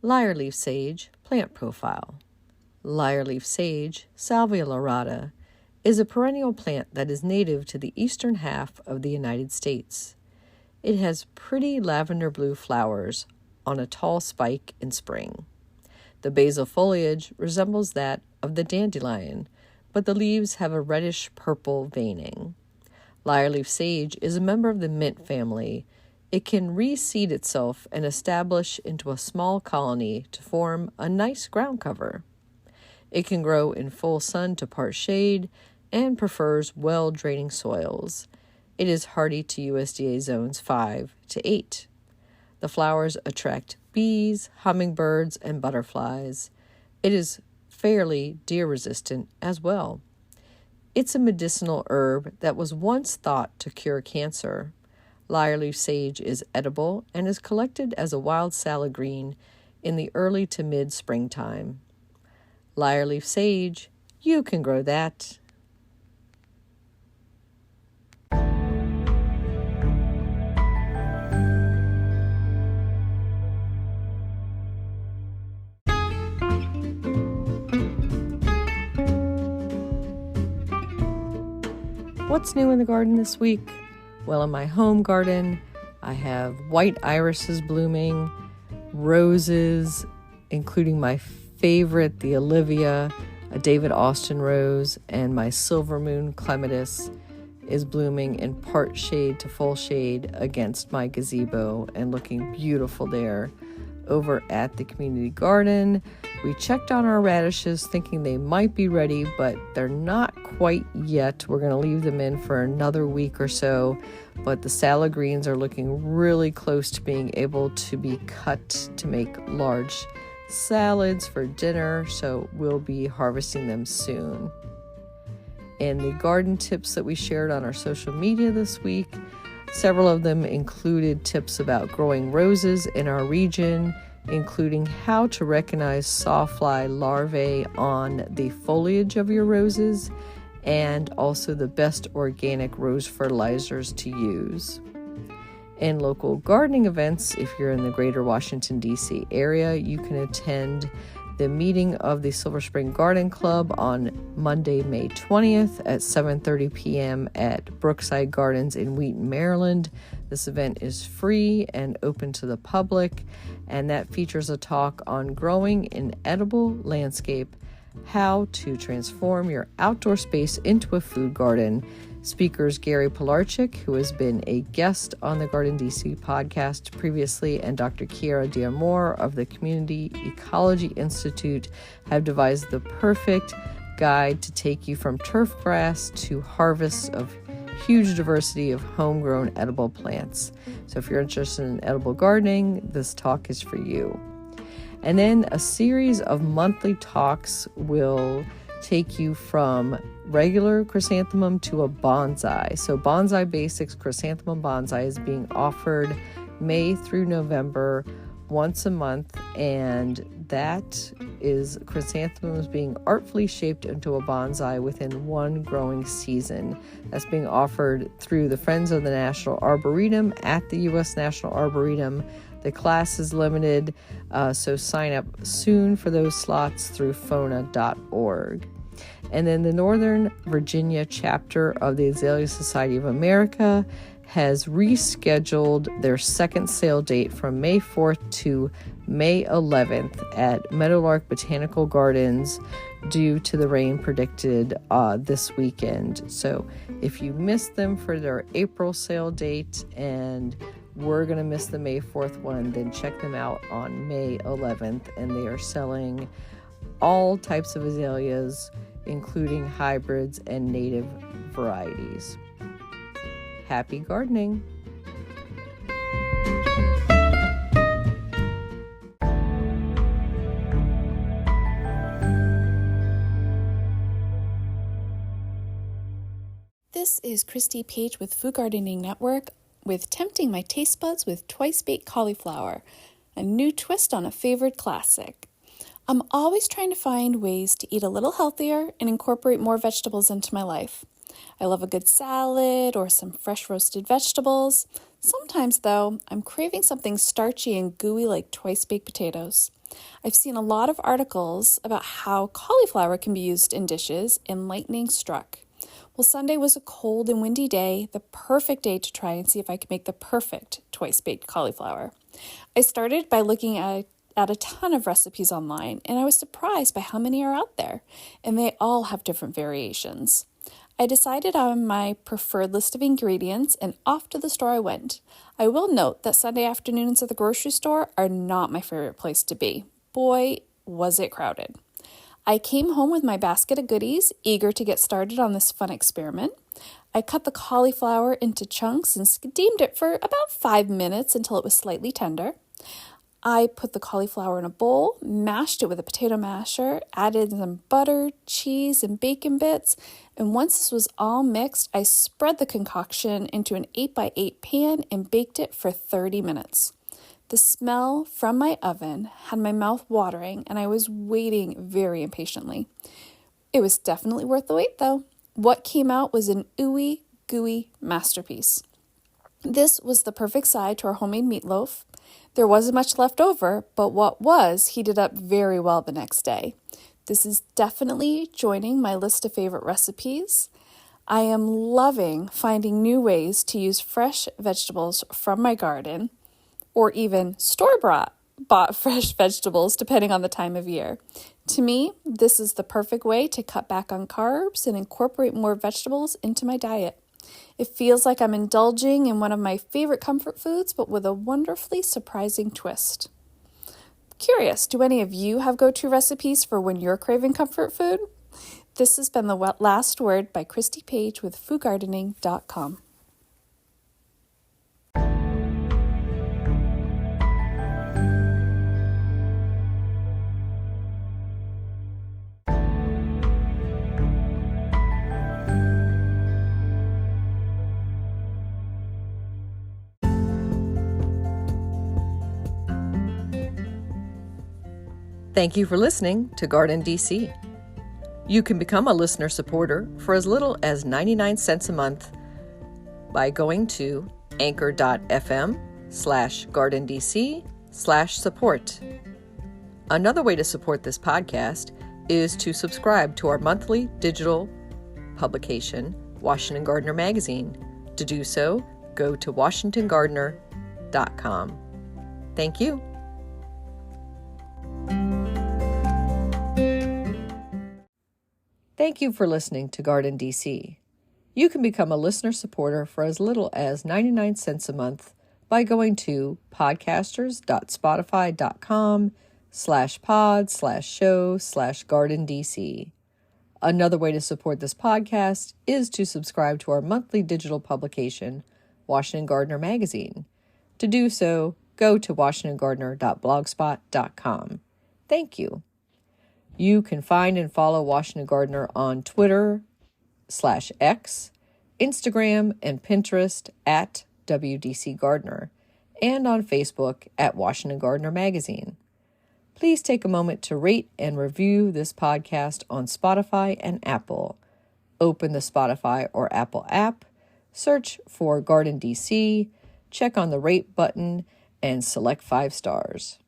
Lyreleaf Sage Plant Profile. Lyreleaf Sage, Salvia lyrata, is a perennial plant that is native to the eastern half of the United States. It has pretty lavender blue flowers on a tall spike in spring. The basal foliage resembles that of the dandelion, but the leaves have a reddish purple veining. Lyreleaf sage is a member of the mint family. It can reseed itself and establish into a small colony to form a nice ground cover. It can grow in full sun to part shade and prefers well-draining soils. It is hardy to USDA zones 5 to 8. The flowers attract bees, hummingbirds, and butterflies. It is fairly deer-resistant as well. It's a medicinal herb that was once thought to cure cancer. Lyreleaf sage is edible and is collected as a wild salad green in the early to mid-springtime. Lyreleaf sage, you can grow that. What's new in the garden this week? Well, in my home garden, I have white irises blooming, roses, including my favorite, the Olivia, a David Austin rose, and my silver moon clematis is blooming in part shade to full shade against my gazebo and looking beautiful there. Over at the community garden, we checked on our radishes thinking they might be ready, but they're not quite yet. We're going to leave them in for another week or so, but the salad greens are looking really close to being able to be cut to make large salads for dinner, so we'll be harvesting them soon. And the garden tips that we shared on our social media this week, several of them included tips about growing roses in our region, including how to recognize sawfly larvae on the foliage of your roses, and also the best organic rose fertilizers to use. In local gardening events, if you're in the greater Washington, D.C. area, you can attend the meeting of the Silver Spring Garden Club on Monday, May 20th at 7:30 p.m. at Brookside Gardens in Wheaton, Maryland. This event is free and open to the public, and that features a talk on growing an edible landscape, how to transform your outdoor space into a food garden. Speakers Gary Pilarczyk, who has been a guest on the GardenDC podcast previously, and Dr. Kiara Diamore of the Community Ecology Institute have devised the perfect guide to take you from turf grass to harvests of huge diversity of homegrown edible plants. So if you're interested in edible gardening, this talk is for you. And then a series of monthly talks will take you from regular chrysanthemum to a bonsai. So Bonsai Basics Chrysanthemum Bonsai is being offered May through November once a month, and that is chrysanthemums being artfully shaped into a bonsai within one growing season. That's being offered through the Friends of the National Arboretum at the U.S. National Arboretum. The class is limited, so sign up soon for those slots through FONA.org. And then the Northern Virginia chapter of the Azalea Society of America has rescheduled their second sale date from May 4th to May 11th at Meadowlark Botanical Gardens due to the rain predicted this weekend. So if you missed them for their April sale date and we're going to miss the May 4th one, then check them out on May 11th, and they are selling all types of azaleas, including hybrids and native varieties. Happy gardening! This is Christy Page with Food Gardening Network with Tempting My Taste Buds with Twice-baked Cauliflower, a new twist on a favorite classic. I'm always trying to find ways to eat a little healthier and incorporate more vegetables into my life. I love a good salad or some fresh roasted vegetables. Sometimes, though, I'm craving something starchy and gooey like twice-baked potatoes. I've seen a lot of articles about how cauliflower can be used in dishes, and lightning struck. Well, Sunday was a cold and windy day, the perfect day to try and see if I could make the perfect twice-baked cauliflower. I started by looking at a ton of recipes online, and I was surprised by how many are out there, and they all have different variations. I decided on my preferred list of ingredients, and off to the store I went. I will note that Sunday afternoons at the grocery store are not my favorite place to be. Boy, was it crowded. I came home with my basket of goodies, eager to get started on this fun experiment. I cut the cauliflower into chunks and steamed it for about 5 minutes until it was slightly tender. I put the cauliflower in a bowl, mashed it with a potato masher, added some butter, cheese, and bacon bits, and once this was all mixed, I spread the concoction into an 8x8 pan and baked it for 30 minutes. The smell from my oven had my mouth watering, and I was waiting very impatiently. It was definitely worth the wait, though. What came out was an ooey, gooey masterpiece. This was the perfect side to our homemade meatloaf. There wasn't much left over, but what was heated up very well the next day. This is definitely joining my list of favorite recipes. I am loving finding new ways to use fresh vegetables from my garden, or even store-bought fresh vegetables, depending on the time of year. To me, this is the perfect way to cut back on carbs and incorporate more vegetables into my diet. It feels like I'm indulging in one of my favorite comfort foods, but with a wonderfully surprising twist. Curious, do any of you have go-to recipes for when you're craving comfort food? This has been the last word by Christy Page with foodgardening.com. Thank you for listening to GardenDC. You can become a listener supporter for as little as 99 cents a month by going to anchor.fm/GardenDC/support. Another way to support this podcast is to subscribe to our monthly digital publication, Washington Gardener Magazine. To do so, go to washingtongardener.com. Thank you. Thank you for listening to GardenDC. You can become a listener supporter for as little as 99 cents a month by going to podcasters.spotify.com/pod/show/GardenDC. Another way to support this podcast is to subscribe to our monthly digital publication, Washington Gardener Magazine. To do so, go to washingtongardener.blogspot.com. Thank you. You can find and follow Washington Gardener on Twitter /X, Instagram, and Pinterest at WDC Gardener, and on Facebook at Washington Gardener Magazine. Please take a moment to rate and review this podcast on Spotify and Apple. Open the Spotify or Apple app, search for GardenDC, check on the rate button, and select 5 stars.